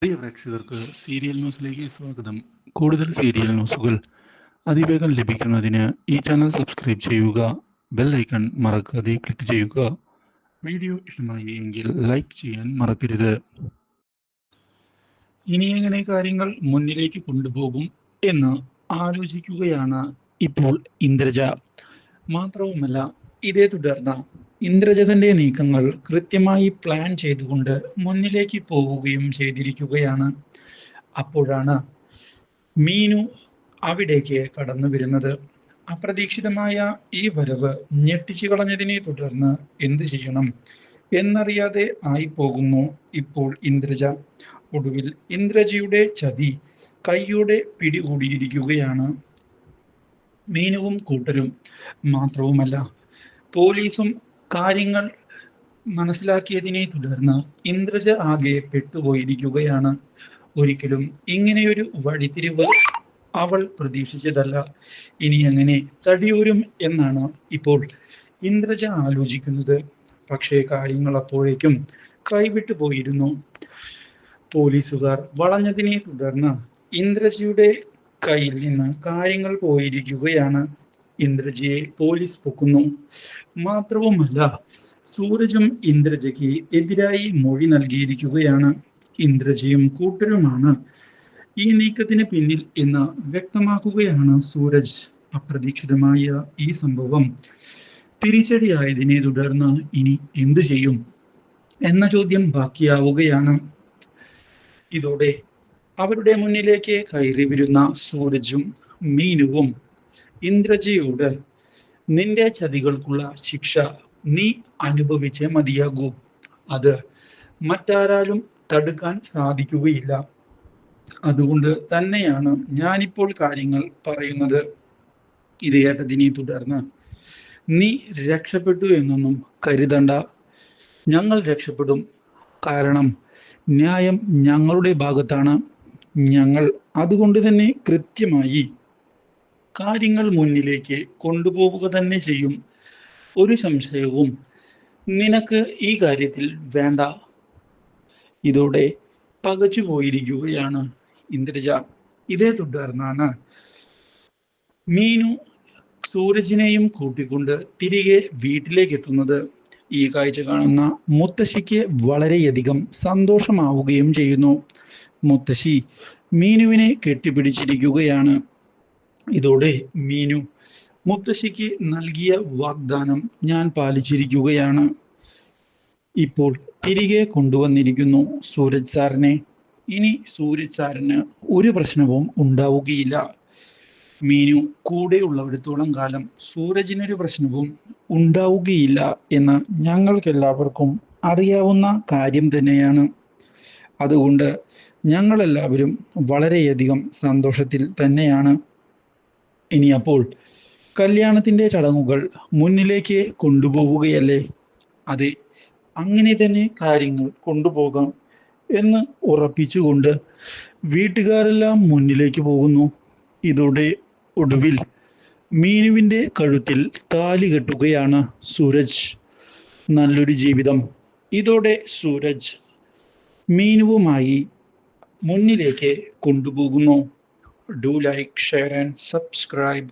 പ്രിയ പ്രേക്ഷകർക്ക് സീരിയൽ ന്യൂസിലേക്ക് സ്വാഗതം. കൂടുതൽ സീരിയൽ ന്യൂസുകൾ അതിവേഗം ലഭിക്കുന്നതിന് ഈ ചാനൽ സബ്സ്ക്രൈബ് ചെയ്യുക. ബെൽ ഐക്കൺ മറക്കാതെ ക്ലിക്ക് ചെയ്യുക. വീഡിയോ ഇഷ്ടമായി എങ്കിൽ ലൈക്ക് ചെയ്യാൻ മറക്കരുത്. ഇനി എങ്ങനെ കാര്യങ്ങൾ മുന്നിലേക്ക് കൊണ്ടുപോകും എന്ന് ആലോചിക്കുകയാണ് ഇപ്പോൾ ഇന്ദ്രജ. മാത്രവുമല്ല, ഇതേ തുടർന്ന് ഇന്ദ്രജ തന്റെ നീക്കങ്ങൾ കൃത്യമായി പ്ലാൻ ചെയ്തുകൊണ്ട് മുന്നിലേക്ക് പോവുകയും ചെയ്തിരിക്കുകയാണ്. അപ്പോഴാണ് മീനു അവിടേക്ക് കടന്നു വരുന്നത്. അപ്രതീക്ഷിതമായ ഈ വരവ് ഞെട്ടിച്ചു കളഞ്ഞതിനെ തുടർന്ന് എന്തു ചെയ്യണം എന്നറിയാതെ ആയി പോകുന്നു ഇപ്പോൾ ഇന്ദ്രജ. ഒടുവിൽ ഇന്ദ്രജയുടെ ചതി കൈയോടെ പിടികൂടിയിരിക്കുകയാണ് മീനുവും കൂട്ടരും. മാത്രവുമല്ല, പോലീസും കാര്യങ്ങൾ മനസ്സിലാക്കിയതിനെ തുടർന്ന് ഇന്ദ്രജ ആകെ പെട്ടുപോയിരിക്കുകയാണ്. ഒരിക്കലും ഇങ്ങനെയൊരു വഴിത്തിരിവ് അവൾ പ്രതീക്ഷിച്ചതല്ല. ഇനി എങ്ങനെ തടിയൂരും എന്നാണ് ഇപ്പോൾ ഇന്ദ്രജ ആലോചിക്കുന്നത്. പക്ഷേ കാര്യങ്ങൾ അപ്പോഴേക്കും കൈവിട്ടു പോയിരുന്നു. പോലീസുകാർ വളഞ്ഞതിനെ തുടർന്ന് ഇന്ദ്രജയുടെ കയ്യിൽ നിന്ന് കാര്യങ്ങൾ പോയിരിക്കുകയാണ്. ഇന്ദ്രജയെ പോലീസ് പൊക്കുന്നു. മാത്രവുമല്ല, സൂരജും ഇന്ദ്രജയ്ക്ക് എതിരായി മൊഴി നൽകിയിരിക്കുകയാണ്. ഇന്ദ്രജയും കൂട്ടരുമാണ് ഈ നീക്കത്തിന് പിന്നിൽ എന്ന് വ്യക്തമാക്കുകയാണ് സൂരജ്. അപ്രതീക്ഷിതമായ ഈ സംഭവം തിരിച്ചടിയായതിനെ തുടർന്ന് ഇനി എന്തു ചെയ്യും എന്ന ചോദ്യം ബാക്കിയാവുകയാണ്. ഇതോടെ അവരുടെ മുന്നിലേക്ക് കയറി വരുന്ന സൂരജും മീനുവും ഇന്ദ്രജയോട് നിന്റെ ചതികൾക്കുള്ള ശിക്ഷ നീ അനുഭവിച്ചേ മതിയാകൂ. അത് മറ്റാരാലും തടുക്കാൻ സാധിക്കുകയില്ല. അതുകൊണ്ട് തന്നെയാണ് ഞാനിപ്പോൾ കാര്യങ്ങൾ പറയുന്നത്. ഇത് കേട്ടതിനെ തുടർന്ന് നീ രക്ഷപ്പെട്ടു എന്നൊന്നും കരുതണ്ട. ഞങ്ങൾ രക്ഷപ്പെടും. കാരണം ന്യായം ഞങ്ങളുടെ ഭാഗത്താണ്. ഞങ്ങൾ അതുകൊണ്ട് തന്നെ കൃത്യമായി കാര്യങ്ങൾ മുന്നിലേക്ക് കൊണ്ടുപോവുക തന്നെ ചെയ്യും. ഒരു സംശയവും നിനക്ക് ഈ കാര്യത്തിൽ വേണ്ട. ഇതോടെ പകച്ചു പോയിരിക്കുകയാണ് ഇന്ദ്രജ. ഇതേ തുടർന്നാണ് മീനു സൂരജിനെയും കൂട്ടിക്കൊണ്ട് തിരികെ വീട്ടിലേക്ക് എത്തുന്നത്. ഈ കാഴ്ച കാണുന്ന മുത്തശ്ശിക്ക് വളരെയധികം സന്തോഷമാവുകയും ചെയ്യുന്നു. മുത്തശ്ശി മീനുവിനെ കെട്ടിപ്പിടിച്ചിരിക്കുകയാണ്. ഇതോടെ മീനു മുത്തശ്ശിക്ക് നൽകിയ വാഗ്ദാനം ഞാൻ പാലിച്ചിരിക്കുകയാണ്. ഇപ്പോൾ തിരികെ കൊണ്ടുവന്നിരിക്കുന്നു സൂരജ് സാറിനെ. ഇനി സൂരജ് സാറിന് ഒരു പ്രശ്നവും ഉണ്ടാവുകയില്ല. മീനു കൂടെ ഉള്ളിടത്തോളം കാലം സൂരജിനൊരു പ്രശ്നവും ഉണ്ടാവുകയില്ല എന്ന് ഞങ്ങൾക്കെല്ലാവർക്കും അറിയാവുന്ന കാര്യം തന്നെയാണ്. അതുകൊണ്ട് ഞങ്ങളെല്ലാവരും വളരെയധികം സന്തോഷത്തിൽ തന്നെയാണ്. ഇനി അപ്പോൾ കല്യാണത്തിന്റെ ചടങ്ങുകൾ മുന്നിലേക്ക് കൊണ്ടുപോവുകയല്ലേ? അതെ, അങ്ങനെ തന്നെ കാര്യങ്ങൾ കൊണ്ടുപോകാം എന്ന് ഉറപ്പിച്ചുകൊണ്ട് വീട്ടുകാരെല്ലാം മുന്നിലേക്ക് പോകുന്നു. ഇതോടെ ഒടുവിൽ മീനുവിൻ്റെ കഴുത്തിൽ താലി കെട്ടുകയാണ് സൂരജ്. നല്ലൊരു ജീവിതം. ഇതോടെ സൂരജ് മീനുവുമായി മുന്നിലേക്ക് കൊണ്ടുപോകുന്നു. Do like, share and subscribe.